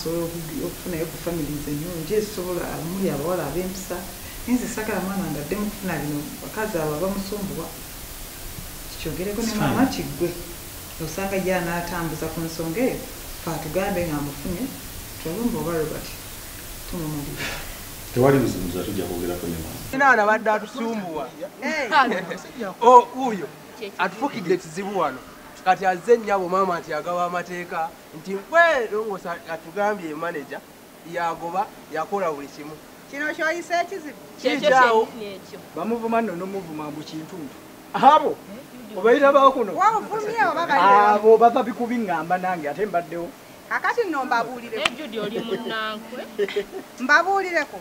tusobola okufunayo ku families ennungi ezisobola muli abawala ab'empisa nze sagala mwana ngadde mu kufuna bino bakazi abo abamusumbuwa kikyogereko ne maama kiggwe osanga ye anaatambuza ku nsonga eyo faatugambe nga amufunye twalumba oba Robert tumumalira tewali buzibuza tujja kwogerako ne maama inaana badde atusumbuwa uyo atufukidde ekizibu wano kati azze nnyabo maama nti agawa amateeka nti nkwe longosa atugambye manager yagoba yakola buli kimu kino kyoyise ekizibu kikyawo bamuvuma nno n'omuvuma mbu kintuntu abo obayita bawo kuno abo bava bikubiŋŋamba nange ate mbaddewo akati nno mbabuulireko ejjudi oli munnankwe mbabuulireko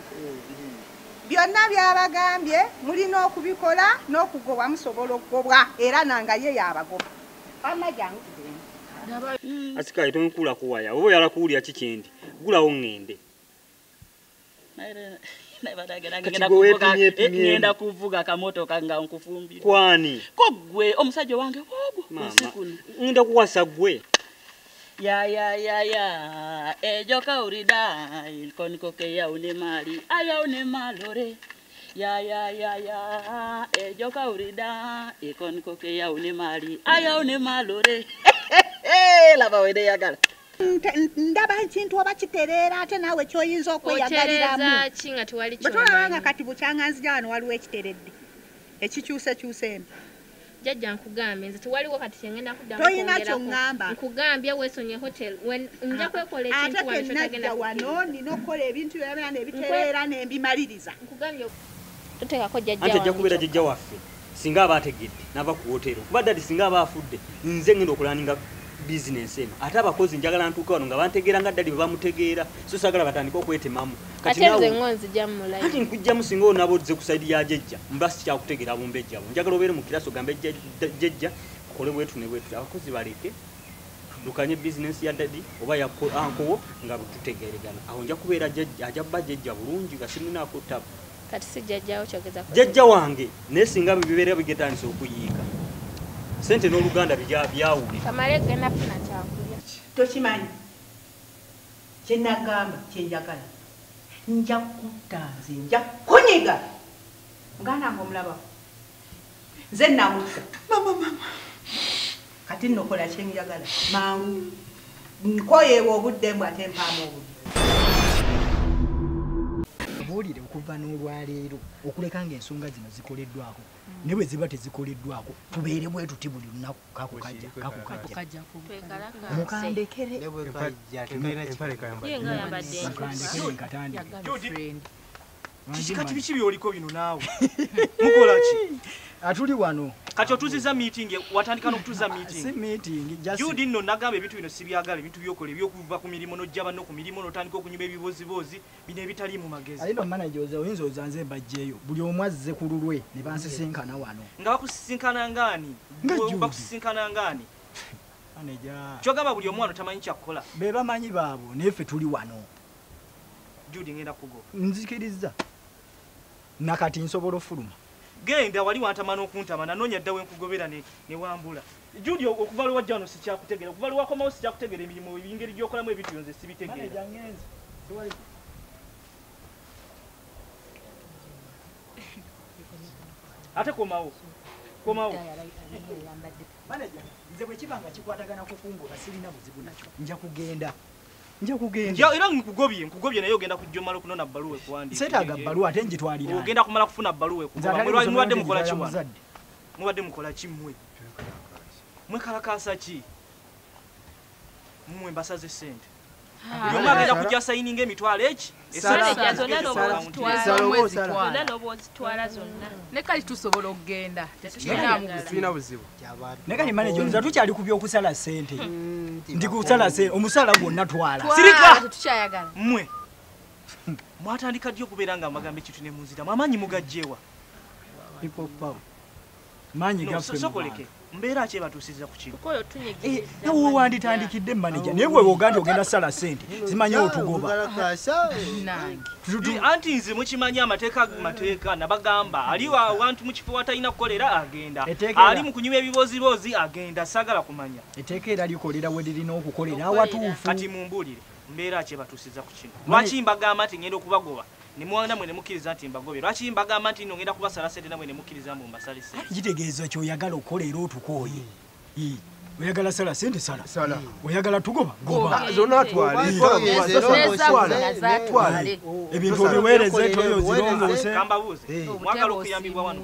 byonna byabagambye mulina okubikola n'okugobwa musobola okugobwa era nanga ye yabagoba amma jangu tugende asikaye tonkula kuwaya oba oyala kuwulira kikendi gulawo ŋŋende ngenda kuvuga kamotoka nga nkufumbira kwani ko gwe omusajja wange wogwo mama ngenda kuwasa gwe ya ejo kaurida koniko ke ya une mali aya une malore ya ejo kaurida koniko ke ya une mali aya une malore laba wede yagala ndaba ekintu oba kitereera ate naawe kyoyinza okweyagaliramu bwetulabanga kati bukyanganzija wano waliwo ekiteredde ekikyusekyuseemu jajja nkugambe nze tewaliwo kati kyengenda kuddamu toyina kyoŋŋamba nkugambye weesonye hotel nja kwekola ekintu ate kenajja wano nina okukola ebintu byona nebitereera nembimaliriza nkugambye toteekako jajja anti ajja kubeera jajja waffe singa aba ategedde n'ava ku wotero kuba ddadi singa aba afudde nze ngenda okulaninga bizinensi eno ate abakozi njagala ntuuka wano nga bantegeera nga ddadi bwe bamutegeera so saagala batandika okwetemamu kati nkujjamu singa onaba ozze ku sayidi ya jjajja mba sikyakutegeera bumbejjabo njagala obeere mu kirasi ogambe jjajja kukole bwetu ne bwetu abakozi baleke tuddukanye bizinensi ya ddadi oba yankowo nga tutegeeragana awo nja kubeera ajja bba jjajja bulungi nga simunaako ttaba kati si jjajjawo kyogezako jjajja wange naye singa bibeera bigetandisa okuyiika sente n'oluganda byawuli kamale genda funa kyakulya tokimanyi kyenagamba kyenjagala nja kutta nze nja kunyiga muganda nga omulabako nze namutta kati nnokola kyenjagala mangu nkoyeewa obudde mbw ate mpaamu obudde buulire okuva n'olwaleero okuleka ng'ensonga zino zikoleddwako ne bwe ziba tezikoleddwako tubeere bwe tuti buli lunaku kakukajja mukandekere kikati biki byoliko bino naawe mukola ki atuli wano kati otuziza meeting watandika n'okutuza meeting si meeting Judy nno nagamba ebintu bino sibyagala ebintu byokola ebyokuva ku mirimu n'ojja banno ku mirimu n'otandika okunyuma ebibozibozi bino ebitali mu magezi alino manager oyinza ozanze mbajjeeyo buli omu azze ku lulwe ne bansisinkana wano nga bakusisinkana ngaani bakusisinkana ngaani kyogamba buli omwana tamanyi kyakukola be bamanyi baabo naye ffe tuli wano Judy ngenda kugo nzikiriza nakati nsobola ofuluma genda wali wantamana okuntama nanoonya dda wenkugobera ne wambula Judy okuva lwe wajja wano sikyakutegeera okuva lwe wakomawo sikyakutegeera emirimu ebingeri gy'okolamu ebintu byonze sibitegeera ate komawo manager nze bwe kiba nga kikwatagana kukungula sirina buzibu nakyo nja kugenda era nkugobye naye ogenda kujja omala okunona bbaluwa ekuwandiika seetaaga bbaluwa ate njitwalira ogenda kumala kufuna bbaluwa ekuva mubadde mukola ki wano mubadde mukola ki mwekalakaasa ki mmwe mbasaze sente buli omu agenda kujja sayininga emitwalo eki ne kali tusobola okugenda tulina buzibu ne kali manager nza tukyali ku by'okusala sente ndi kusala sente omusala gwonna twala sirika mmwe mwatandika ddi okubeera nga amagambo ekintu ne munziramu amaanyi mugajjeewa maanyi gaffe sokoleke mbeera ki ebatuusiza ku kino nawe wanditandikidde manager naye bwe woga nti ogenda sala sente zimanyi otugoba anti nze mukimanyi amateeka nabagamba aliwo awantu mu kifo watalina kukolera agenda ali mu kunyuma ebibozibozi agenda sagala kumanya etteeka era likolera we lirina okukolera awatuufu kati mumbuulire mbeera ki ebatuusiza ku kino lwaki mbagamba nti ngenda okubagoba nemwana mwe nemukkiriza nti mbagobe lwaki mbagamba nti ngenda kubasala sente namwe nemukkiriza mbu mbasale sente kitegeeza kyoyagala okukola era otukooye oyagala sala sente sala oyagala tugoba goba zonna atwale ebintu obiweereze toyo zirongoose kambabuuze mwagala okuyambibwa wano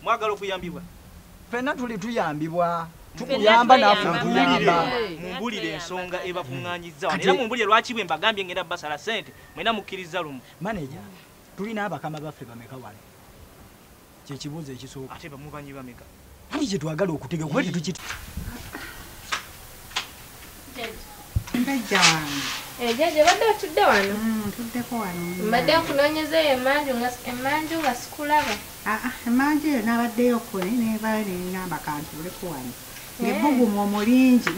mwagala okuyambibwa fenna tuli tuyambibwa tukuyamba naafe tuyamba mumbulire ensonga ebakuŋŋaanyizza wano era mumbulire lwaki bwe mbagambye ngenda basala sente mwena mukkiriza lumu maneja tulina abakama baffe bameka wano kyekibuuzo ekisooka ate bamubanyi bameka ali kye twagala okutega kuba tetukiti Mbajja wange. Jaja badde otudde wano? Tuddeko wano. Mbadde nkunoonyezeeyo emanju nga sikulaba. Emanju eyo n'abaddeyo kule n'ebayo n'engamba kantuuleko wano. Nebbugumu omulingi.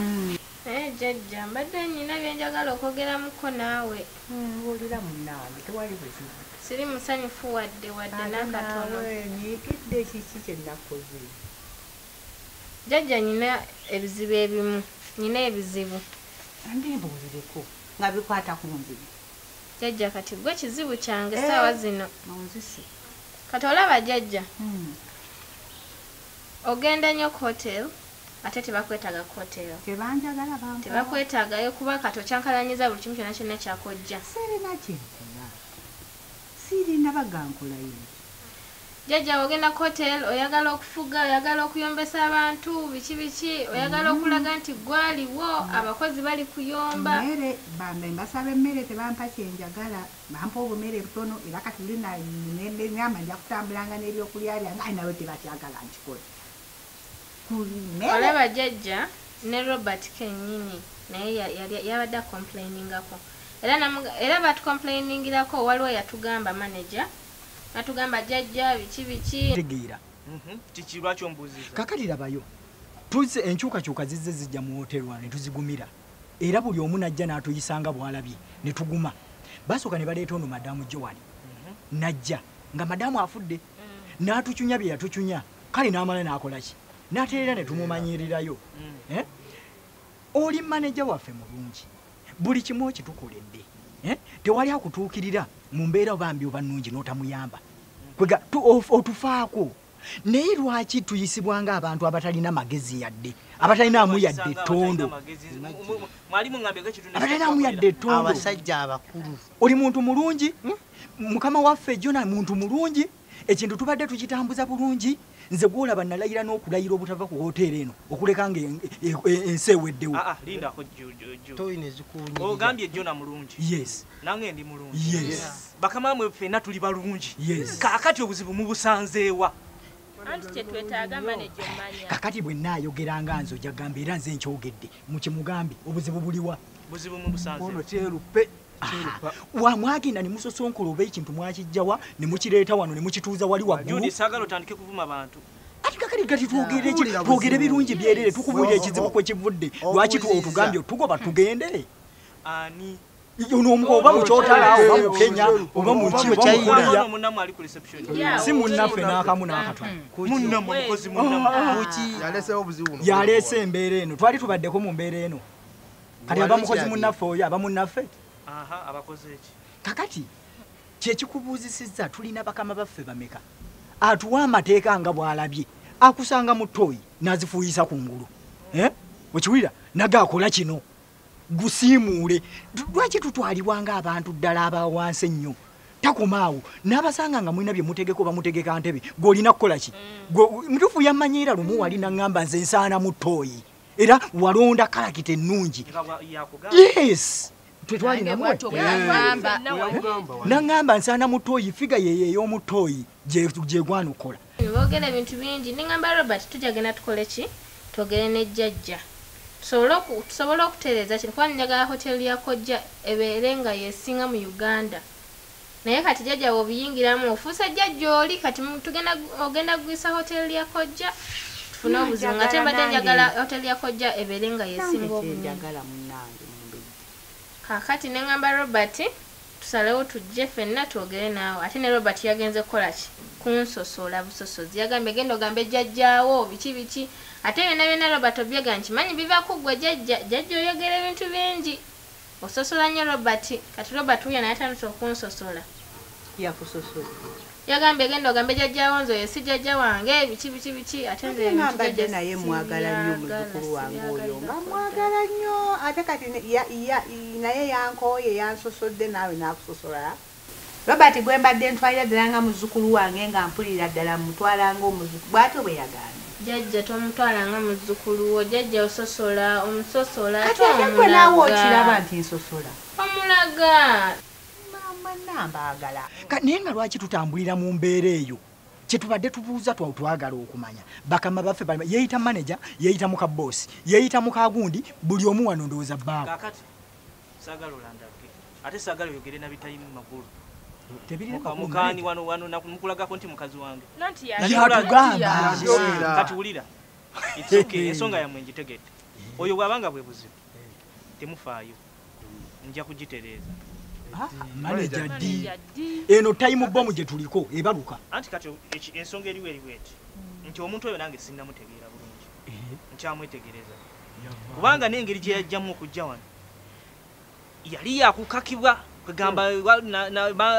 Jajja mbadde nnina bye njagala okwogeramuko naawe. Buulira munnange tewali buzibu. Siri musanyufu wadde n'akatono. Nyiikidde kiki kye nakoze. Jajja nnina ebizibu ebimu. Nina ebizibu. Andimbuulireko nga bikwata ku nzibu. Jajja kati gwe kizibu kyange saawa zino. Nonzise. Kati olaba jajja. Ogenda nnyo ku hotel ate tebakwetaaga ku hotel. Tebanjagala bantu. Tebakwetaagayo kuba kati okyankalanyiza buli kimu kyonna kyonna kyakojja. Sirina kyenkola. Sirina bagankolayo. Jajja ogenda ku hotel oyagala okufuga oyagala okuyombesa abantu biki oyagala okulaga nti gwaliwo abakozi bali kuyomba mmere bambe mbasaba emmere tebampa kyenjagala bampa obumere butono era kati lina nyama nja kutambulanga n'ebyokulya byange ayi nawe tebakyagala nkikola olaba jajja ne Robert kennyini naye yabadde acomplainingako era batucomplainingirako waliwo yatugamba manager natugamba jajja biki tegeera kiki lwaki ombuuziza kakati labayo tuze enkyukakyuka zizze zijja mu hotel wane tuzigumira era buli omu najja n'atuyisanga bwalabye ne tuguma basooka ne baleeta ono madamu Joan najja nga madamu afudde n'atucunya bye yatucunya kale n'amala n'akola ki n'ateerera ne tumumanyirirayo oli maneja waffe mulungi buli kimu okitukoledde tewali akutuukirira mu mbeera bambi oba nnungi n'otamuyamba kwega otufaako naye lwaki tuyisibwanga abantu abatalina magezi yadde abatalinamu yadde ettondo abatalinamu yadde ettondo abasajja abakulu oli muntu mulungi mukama waffe Jona muntu mulungi ekintu tubadde tukitambuza bulungi nze gwolaba nalayira n'okulayira obutava ku hoteeri eno okuleka nga ensi eweddewo lindako ogambye Jona mulungi yes nange ndi mulungi yes bakamamwe ffenna tuli balungi yes kaakati obuzibu mubusanzeewa anti kyetwetaaga manager mmanya kakati bwe nnaayogeranga nze ojagamba era nze nkyogedde mukimugambe obuzibu buliwa buzibu mubusanzeewa terupe wamwagenda ne musosonkola oba ekintu mwakijjawa ne mukireeta wano ne mukituuza wali waggulu saagala otandike kuvuma bantu ati kakati kati twogere birungi byerere tukubuulira ekizibu kwe kivudde lwaki otugambye otugoba tugende ani oba mukyotala oba mu Kenya oba mu China si munnaffe n'akamu n'akatono yaleese embeera eno twali tubaddeko mu mbeera eno kati aba mukozi munnaffe oyo aba munnaffe kakati kyekikubuuzisizza tulina bakama baffe bameka atuwa amateeka nga bw'alabye akusanga mu ttooyi n'azifuuyisa ku ngulu okiwulira naga akola kino gusiimuule lwaki tutwalibwanga abantu ddala abawansi ennyo takomaawo n'abasanga nga mulina bye mutegeko bamutegeka ntebe gw'olina kukola ki mutufu yamanyiira lumu wali naŋŋamba nze nsaana mu ttooyi era walonda kalakita ennungi yes tetwalinamu naŋŋamba nsaana mu ttooyi figa yeyo ey'omu ttooyi gyegwana okukola boogera ebintu bingi niŋŋamba Robert tujagenda tukole ki twogere ne jjajja tusobole okutereeza kino kuba njagala hoteli ya kojja ebeere nga yesinga mu Uganda naye kati jjajja bw'obiyingiramu ofuusa jjajja oli kati ogenda kugwisa hoteli ya kojja tufune obuzibu nga tembadde njagala hoteli ya kojja ebeere nga yesinga obunene kaakati ne ŋŋamba Robert tusalewo tujje ffenna twogere naawe ate ne Robert yagenze kukola ki kunsosola busosozi yagambye genda ogambe jjajjaawo biki ate byonna byonna Robert obyega nkimanyi biva ku ggwe jjajja oyogera ebintu bingi ososola nnyo Robert kati Robert uyo naye atandise okunsosola yakusosola yagambye genda ogambe jjajjawo nze oyo si jjajja wange biki ate nze ngambadde naye mwagala nnyo muzukulu wange oyo nga mwagala nnyo ate kati naye yankooye yansosodde naawe naakusosola Robert gwe mbadde ntwalira ddala nga muzukulu wange nga mpulira ddala mutwala ng'omuzukulu bw'atyo bwe yagambye jjajja tomutwala nga muzzukulu wo jjajja ososola omusosola ate ate gwe naawe okiraba nti nsosola omulaga nambaagala naye nga lwaki tutambulira mu mbeera eyo kyetubadde tubuuza twagala okumanya bakama baffe yeeyita manager yeeyita muka bosi yeeyita muka gundi buli omu wano ndowooza bbaako kakati saagala olandage ate saagala oyogere na bitayimu magulu mukani wano namukulagako nti mukazi wange yatugamba kati wulira ensonga yammwe ngitegedde oyo bw'abanga bwe buzibu temufaayo nja kugitereeza manager di eno time bomb gye tuliko ebaluka anti kati ensonga eriwo eriweti nti omuntu oyo nange sinnamutegeera bulungi nkyamwetegereza kubanga n'engeri gye yajjamu okujja wano yali yakukakibwa kugamba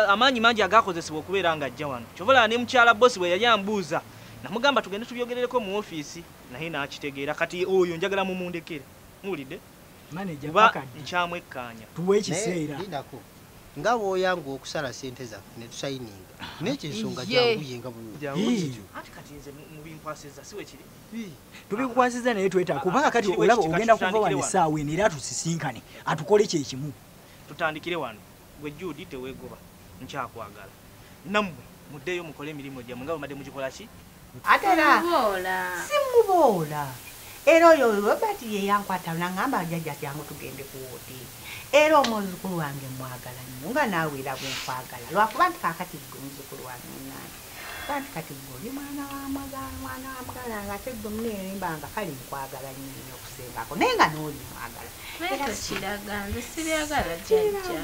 amaanyi mangi agakozesebwa okubeera nga ajja wano kyobola ne mukyala bosi bwe yali ambuuza namugamba tugende tubyogerereko mu ofiisi naye n'akitegeera kati oyo njagala mumundekere muwulidde kuba nkyamwekkaanya tuwe ekiseera nga bw'oyanga okusala ssente zaffe ne tusayininga nekyo ensonga janguye nga bulungi ati kati nze mubinkwasiza siwe kiri tubikwasiza naye twetaaga kubanga kati olaba ogenda kuva wano essaawa eno era atusisinkane atukole kyekimu tutandikire wano gwe Judy teweegoba nkyakwagala nammwe muddeyo mukole emirimu gyammwe nga bwemadde mugikola ki ate era simuboola era oyo Robert ye yankwata nangamba jjajja tyangu tugende ku wooteri era omuzukulu wange mwagala nnyo nga naawe era bwe nkwagala lwakuba nti kaakati gwe muzukulu wange munaani kanti kati gwe oli mwana wa mugala nga ate gwe muneerimbanga kale nkwagala nnyo okusengako naye nga n'oli mwagala kiraga nze sibyagala jjajja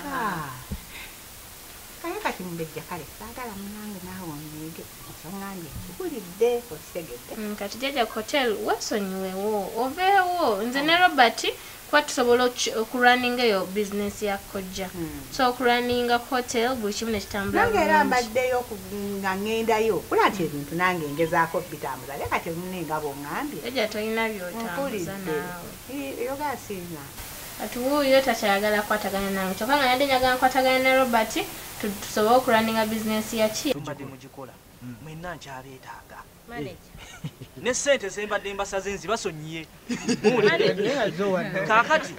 kale kati mbejja kale saagala munange naawe onnege ensonga nge nzigulidde okitegedde kati jjajja ku hotel wasonyiwewo oveewo nze ne Robert kuba tusobola okurunninga eyo bizinesi ya kojja so okurunninga hotel buli kimu nekitambula nange era mbaddeyo nga ŋŋendayo kula nti ebintu nange ngezaako bitambuza naye kati munenga bw'oŋŋambye jjajja tolina byotambuza naawe yogasiina kati wuuyo takyayagala kukwatagana nange kyokka nga yadde njagala nkwatagana ne Robert tusobole okurunninga bizinesi yaki mbadde mugikola mwenna nkyabeetaaga ne ssente zembadde mbasaze nzibasonyiye kakati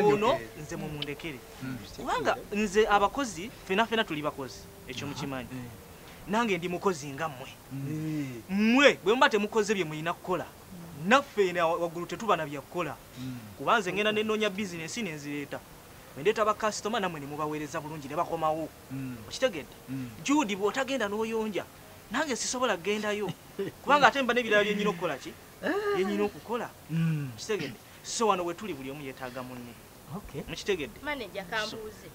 ono nze mumundekere kubanga nze abakozi fena tuli bakozi ekyo mukimanyi nange ndi mukozi nga mmwe bwe muba temukoze bye mulina kukola naffe waggulu tetuba na byakukola kuba nze ngenda nenoonya bizinesi nenzireeta ndeeta bakasitoma namwe ne mubaweereza bulungi ne bakomawo okitegedde Judy bw'otagenda n'oyonja nange sisobola kugendayo kubanga ate mba n'ebirala byenyina okukola ki byenyina okukola kitegedde so wano we tuli buli omu yeetaaga munne mukitegedde maneja kambuuze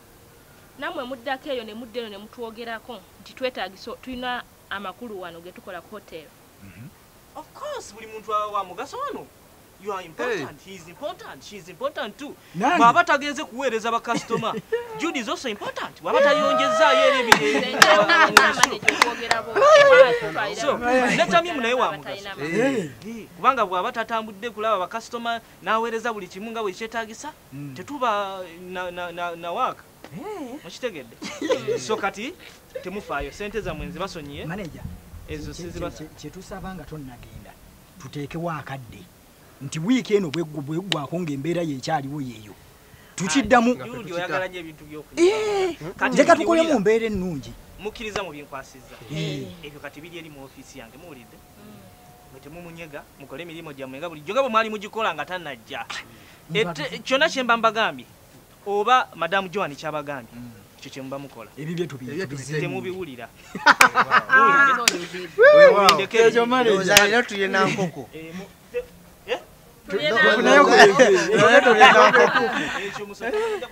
nammwe muddako eyo ne mudda eno ne mutwogerako nti twetaagisa tulina amakulu wano ge tukola ku hotel of course buli muntu wa mugaso wano you are important he is important she is important too bw'aba tagenze kuweereza bakasitoma Judy is also important bw'aba tayonjezaayo era netamyemu naye wa mugaso kubanga bw'aba tatambudde kulaba bakasitoma n'aweereza buli kimu nga bwe kyetaagisa tetuba na waaka mukitegedde so kati temufaayo sente zammwe nzibasonyiye ezo kyetusaba nga tonnagenda tuteekewo akadde nti wiiki eno bweggwako ng'embeera yekyaliwo yeeyo tukiddamu njagala tukole mu mbeera ennungi mukkiriza mu binkwasizza ebyo kati biri eri mu ofiisi yange muwulidde mwe temumunyega mukole emirimu gyammwe nga bulijjo nga bwe mwali mugikola nga tannajja kyonna kye mba mbagambye oba madamu Joan kyabagambye ekyo kye muba mukola temubiwulira era tulina nkoko ekyo musajja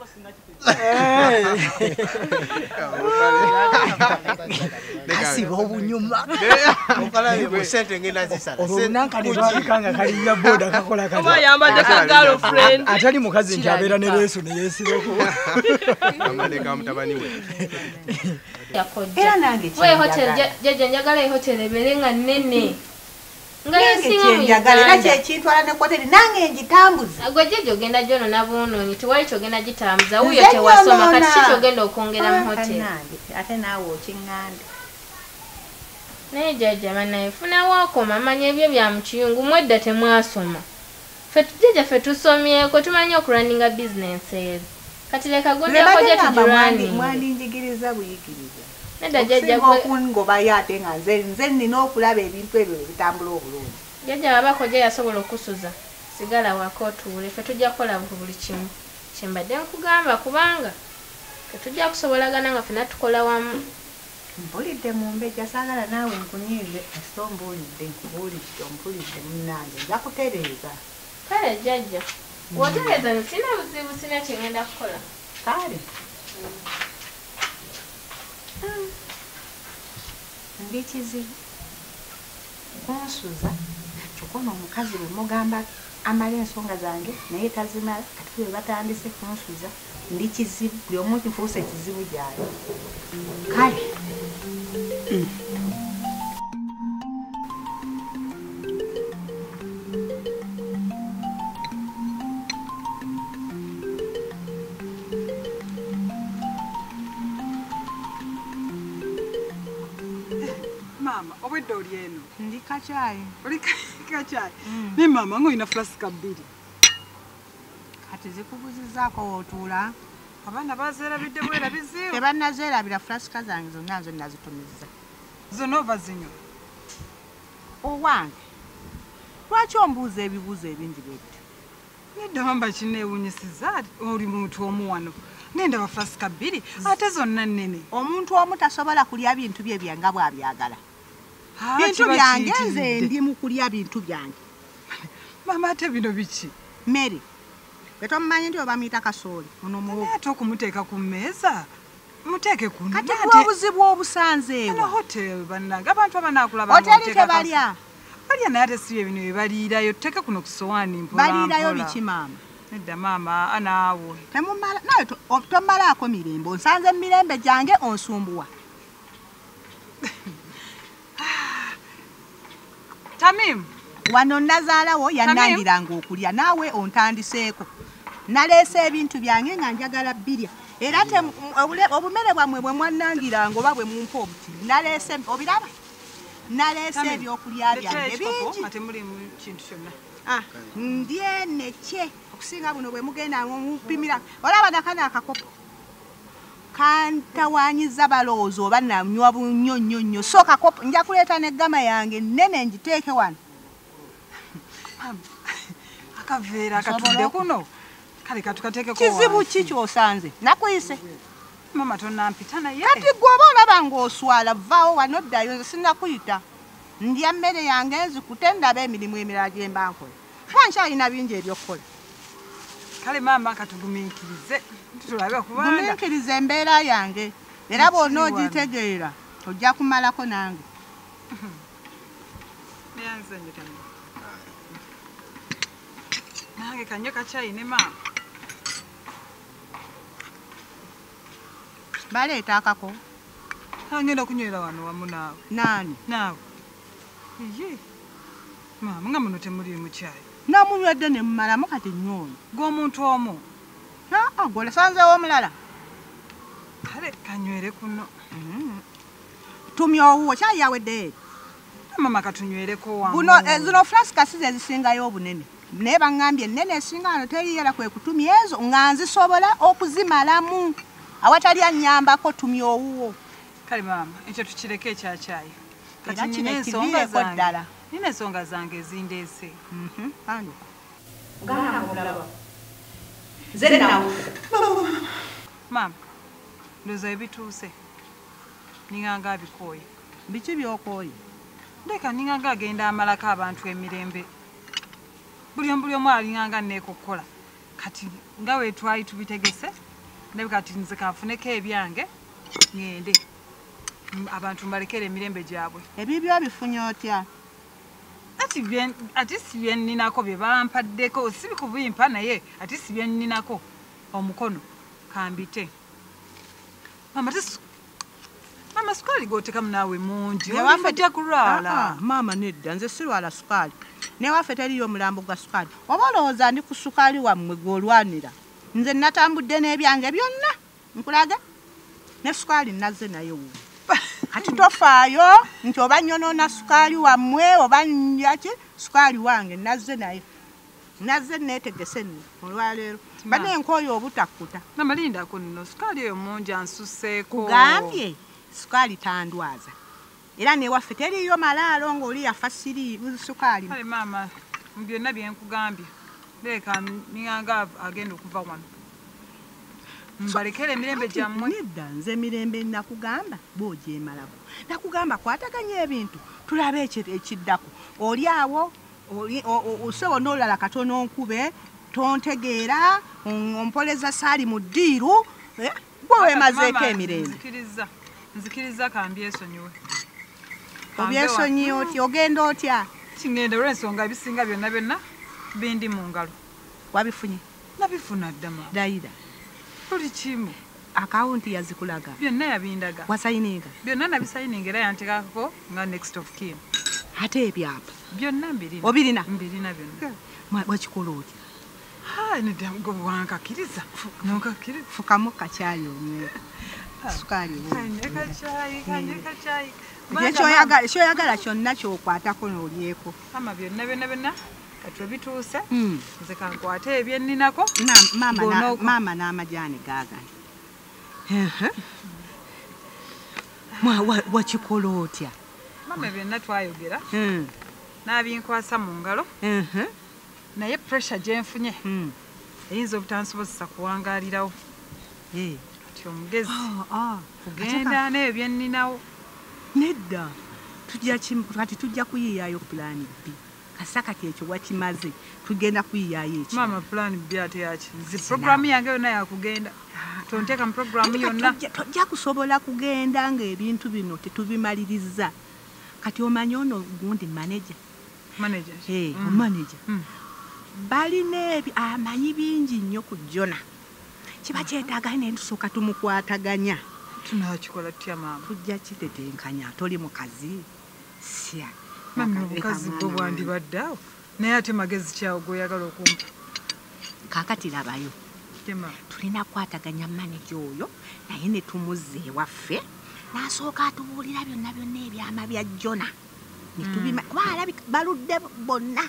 Kasiba obunyuma. Okalabe mu sente ngenda zisala. Olunanka ne twakanga kalinya boda kakola kaza. Oba yambadde ka girlfriend. Atali mukazi nti abeera ne leeso ne yeesibako. Amaleka mutabani we. Era nange we hotel jaja njagala hotel ebere nga nnene. Nga yesinga njagala era kyekintwala ne hoteli nange ngitambuza. Agwe jaja ogenda jono nabonoonyi tiwali kyogenda gitambuza wuyo tewasoma kati ki kyogenda okwongera mu hotel. Ate naawe okiŋŋanda. Naye jaja banaye funa waakoma amanya ebyo bya mu kiyungu mwedda temwasoma. Ffe tusomyeko tumanyi okurunninga businesses. Kati leka gondako gye tugirunninga. Mwandinjigiriza buyigiriza. Nedda jajja ngobayo ate nga nze nina okulaba ebintu ebyo ebitambula obulungi. Jajja babako gye yasobola okusuza sigala wako otuule ffe tujja kukola buli kimu kyembadde nkugamba kubanga tetujja kusobolagana nga ffena tukola wamu. Mpulidde mu mbejja saagala naawe nkunyiize kasita ombuulidde nkubuulidde ompulidde munnange nja kutereeza. Kale jajja bw'otereeza sina buzibu sina kye ngenda kukola. Kale ndi kizibu kunsuza kyokona omukazi bwe mugamba amala ensonga zange naye tazimala kati bwe batandise kunsuza ndi kizibu buli omu nfuuse ekizibu gyayo. Kale Mama, obwedde oli eno? Ndi kacaayi. Oli kacaayi? Ne mama ng'olina flasika bbiri. Kati zikubuzizzaako w'otuula? Abaana bazeerabidde bwerabiziyo? Tebannazeerabira flasika zange zonna nzo nazitumizza. Zonna ova zinywa? Owange, lwaki ombuuza ebibuuzo ebingi bwedda? Nedda wamba kinneewuunyisizza oli muntu omu wano. Nendaba flasika bbiri ate zonna nnene. Omuntu omu tasobola kulya bintu bye byanga bw'abyagala. Bintu byange nze ndi mu kulya bintu byange. Mama ate bino biki? Mary, betomumanyi nti obamuyita kasooli ono muwogo. Ate okumuteeka ku mmeeza muteeke kuno. Kati bw'obuzibu obusanzeewa. Eno hotel bannange abantu abanaakulaba hoteli tebalya. Balya naye ate si bino bye baliirayo tuteeke kuno ku sowaani mpola mpola. Baliirayo biki maama? Nedda maama anaawe. Temumala naye tomalaako mirembe onsanze mu mirembe gyange onsumbuwa. Tamim. Wano nazaalawo yannangiranga okulya naawe ontandiseeko. Naleese ebintu byange nga njagala birya. Era obumere bwammwe bwe mwannangiranga oba bwe mumpa obuti. Naleese obiraba? Naleese ebyokulya byange bingi. Ate mulimu kintu kyonna. Ndyenekye okusinga buno bwe mugenda mupimira. Olaba nakana akakopo. Kantawanyiza balowooza oba nanywa bunnyo nnyo nnyo. So kakopo nja kuleeta n'eggama yange nnene ngiteeke wano. Akaveera akatudde kuno. Kale katukateekeko kizibu ki ky'osanze? Nakuyise. Mama tonnampita naye. Kati gwe oba olaba ng'oswala vaawo wano ddayo nze sinnakuyita. Ndya mmere yange nzikute ndaba emirimu emirala gye mba nkola. Nkyalina bingi ebyokkola. Kale maama katugumiikirize tulabe kubanga gumiikiriza embeera yange era bw'onna ogitegeera ojja kumalako nange. Nange kanywe kacaayi ne maama. Baleeta akako. Ngenda kunywera wano wamu naawe. Naani? Naawe. Iye. Maama nga muno temuli mu caayi. Namunywedde ne mumalamu kati nnyonyi. Gw'omuntu omu. Gwe osanzeewo omulala. Kale kanywere kuno. Tumya owuwo caayi yawedde. Mama katunywereko wangu. Buno zino flasika si ze zisingayo obunene. Naye baŋŋambye ennene esinga wano teriira kwe kutumya ezo nga nzisobola okuzimalamu. Awatali annyambako tumya owuwo. Kale maama ekyo tukireko ekya caayi. Kati nina ensonga ddala. Nina ensonga zange ezindeese. Kandi. Nze nawe. Maama ndowooza ebituuse. Ninganga abikooye. Biki by'okooye? Ndeka ninganga agenda amalako abantu emirembe. Buli omu alinganga neekokkola. Kati nga we twali tubitegese ne kati nze kanfuneko ebyange ngende abantu mbalekere emirembe gyabwe. Ebibyo bifunye otya? Ati si bye nninako bye bampaddeko si bikubimpa naye ati si bye nninako omukono kambite. Mama sukali gotekamu naawe mungi ojja kulwala. Mama nedda nze sirwala sukali newaffe teriyo omulambo gwa sukali oba olowooza ndi ku sukali wammwe gw'olwanira. Nze natambudde n'ebyange byonna nkulaga ne sukali nazze naye wuwe. Kati tofaayo nti oba nyonoona sukali wammwe oba nyaki sukali wange nazze naye. Nazze neetegese nno olwaleero bane nkooyo obutakkuta. Mama lindako nno sukali eyo mungi ansuseeko. Kugambye sukali tandwaza era newaffe teriyo malaalo ng'oli yafa siri sukali. Kale mama byonna bye nkugambye leeka ninganga agenda okuva wano mbalekere emirembe gyammwe. Nedda nze mirembe nakugamba bw'ogyemalako nakugamba kwataganya ebintu tulabe ekiddako oli awo osobo n'olala katono nkube tontegeera ompoleza saali mu ddiiru gwe weemazeeko emirembe. Nzikiriza kambyesonyiwe. Obyesonyi otya ogenda otya? Kingenda olw'ensonga ebisinga byonna byonna bindi mu ngalo. Wabifunye? Nabifuna ddama. Dayira. Buli kimu. Akawunti yazikulaga? Byonna yabindaga. Wasayininga? Byonna nabisayininga era yantekako nga next of kin. Ate ebyapa? Byonna mbirina. Obirina? Mbirina byonna. Wakikola otya? Nedda wankakiriza. Nonkakiriza. Fukamu kakyali omwe. Sukali kyoyagala kyonna kyokwatako n'olyeko. Mama byonna byonna kati obituuse nze kankwate ebyenninako maama n'amajaani gaagala. Wakikola otya? Mama byonna twayogera n'abinkwasa mu ngalo naye pressure gyenfunye eyinza obutansobozesa kuwangaalirawo. Omugezi kugenda naye byenninawo. Nedda kati tujja kuyiiyaayo pulaani B kasa kati ekyo wakimaze tugenda kuyiiyaayo eki. Mama pulaani B ate yaki nzi programu yange yonna yakugenda tonteeka mu programu yonna. Tojja kusobola kugenda ng'ebintu bino tetubimaliriza. Kati omanyi ono gundi maneja omaneja balina amanyi bingi nnyo ku Jona. Kiba kyetaaga ne tusooka tumukwataganya. Tunakikola tutya maama? Tujja kitetenkanya toli mukazi sya. Mama omukazi gwe bwandibadde awo naye ate magezi kyawo gweoyagala okumpa. Kaakati labayo tulina kukwataganya maneja oyo naye ne tumuzza ewaffe n'asooka atubuulira byonna ebyama bya Jona. Kuba alabika baludde bonna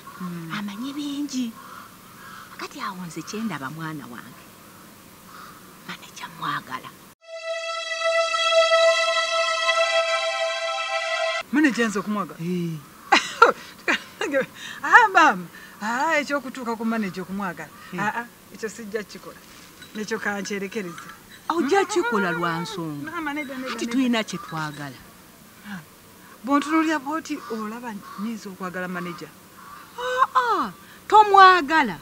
amanyi bingi. Kati awo nze kyendaba mwana wange maneja mwagala. Maneja nze okumwagala? Mama ekyokutuuka ku maneja okumwagala ekyo sijja kikola nekyo kankyerekereze. Ojja kikola lwa nsonga kati tulina kye twagala. Bw'ontunuulira bw'oti olaba nniza okwagala maneja? Tomwagala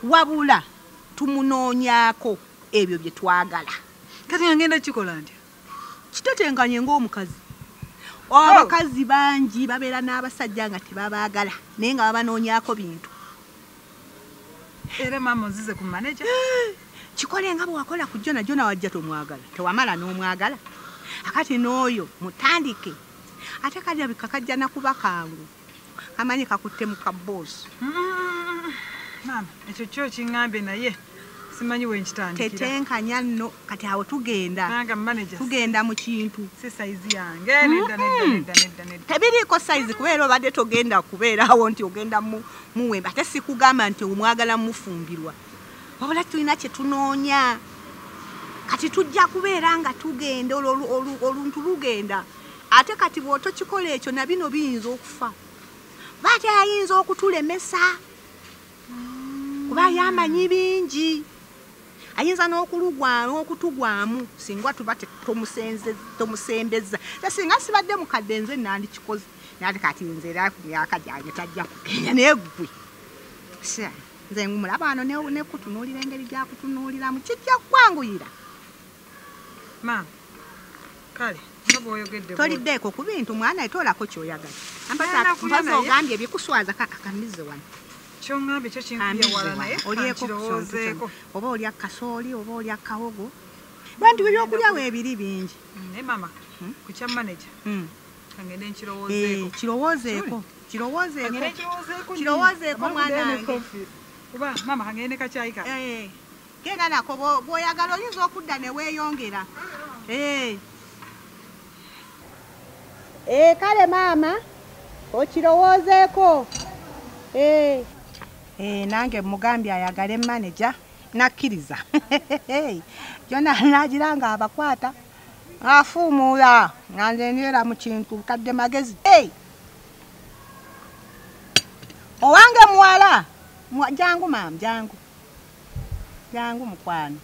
wabula tumunoonyaako ebyo bye twagala. Kati ngenda kikola ntya? Kitetenkanye ng'omukazi. Abakazi bangi babeera n'abasajja nga tebabaagala naye nga babanoonyaako bintu. Era maama onzize ku maneja? Kikole nga bwewakola ku Jona wajja tomwagala tewamala n'omwagala. Akati n'oyo mutandike ate kalabika kajja nakuba kangu amanyi kakutte mu kabboozi. Maama ekyo kyo kiŋŋambye naye simanyi wenkitandikira. Tetenkanya nno kati awo tugenda mu kintu. Si sayizi yange nedda. Tebiriiko sayizi kubeera obadde togenda kubeera awo nti ogenda muwemba ate sikugamba nti omwagala mufumbirwa wabula tulina kye tunoonya. Kati tujja kubeera nga tugenda oluntu lugenda ate kati bw'otokikola ekyo na bino biyinza okufa bate ayinza okutulemesa kuba yamanyi bingi ayinza n'okutugwamu singa tuba tomusembeza. Singa sibadde mukadde nze nandikikoze nati kati nze era yakajjange tajja kugenda naye ggwe nze mulaba ano nekutunuulira engeri gyakutunuuliramu kijja kukwanguyira. Ma. Kale, ngabo oyogedde. Toliddeeko ku bintu mwana etoolako kyoyagala. Mpasa ogambye ebikuswaza kakamize wano. Kyongambye kyo kinkuya wala naye. Olyeeko oba olya kasooli oba olya kawogo. Bantu ebyokulya weebiri bingi. Ne mama, ku kya manager. Kangende nkirowoozeeko. Kirowoozeeko mwana wange. Kuba mama kangende kachai ka. Genda nako bw'oyagala oyinza okudda ne weeyongera. Kale maama okirowoozeeko. Nange mugambye ayagale manager nakkiriza. Jona nagira nga abakwata afuumuula nga nzenyera mu kintu kadde magezi. Owange muwala jangu maam jangu mukwano.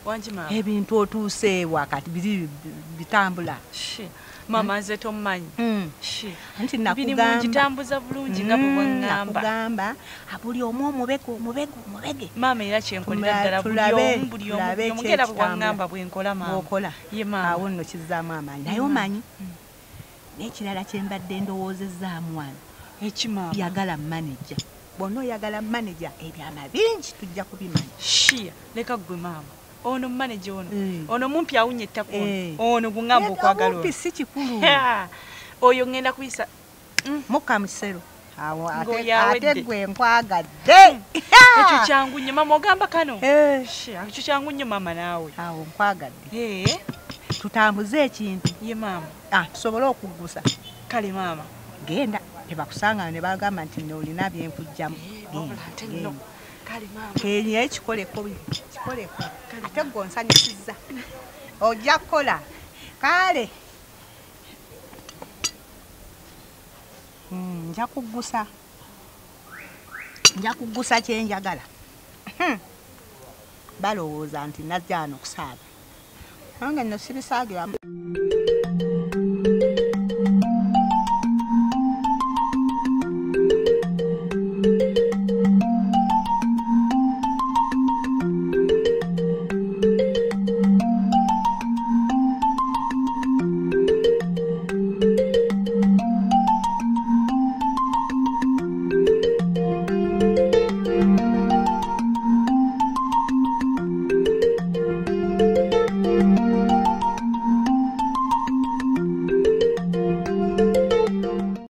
Wanji mama. Ebintu otuuse wakati bitambula. Mama nze tomanyi. Anti nakugamba njitambuza bulungi nga bwe wangamba. Nakugamba abuli omu omubege. Mama era kyenkolera ddala buli omu ngera bwe wangamba bwenkola mama. Okola. Ye mama. Awo nno kizzaamu amaanyi. Naye omanyi n'ekirala kye mbadde ndowoozezzaamu wano. Ekimama. Yagala manager. Bw'onna oyagala manager ebyama bingi tujja kubimanya. Shia leka gwe mama. Ono manager ono mumpi awunye ettako ono gungamba okwagala mumpi si kikulu oyo ngenda kuyisa muka musero awo ate gwe nkwagadde ekyo kyangu nnyo mama ogamba kano ekyo kyangu nnyo mama naawe awo nkwagadde tutambuze ekintu ye mama tusobole okuggusa kale mama genda tebakusanga ne bagamba nti olina byenkujjamu Kenya ekikoleko ate gwonsanyusiza ojja kukola kale nja kuggusa kyenjagala balowooza nti najja ano kusaaba nange nno sibisaagiramu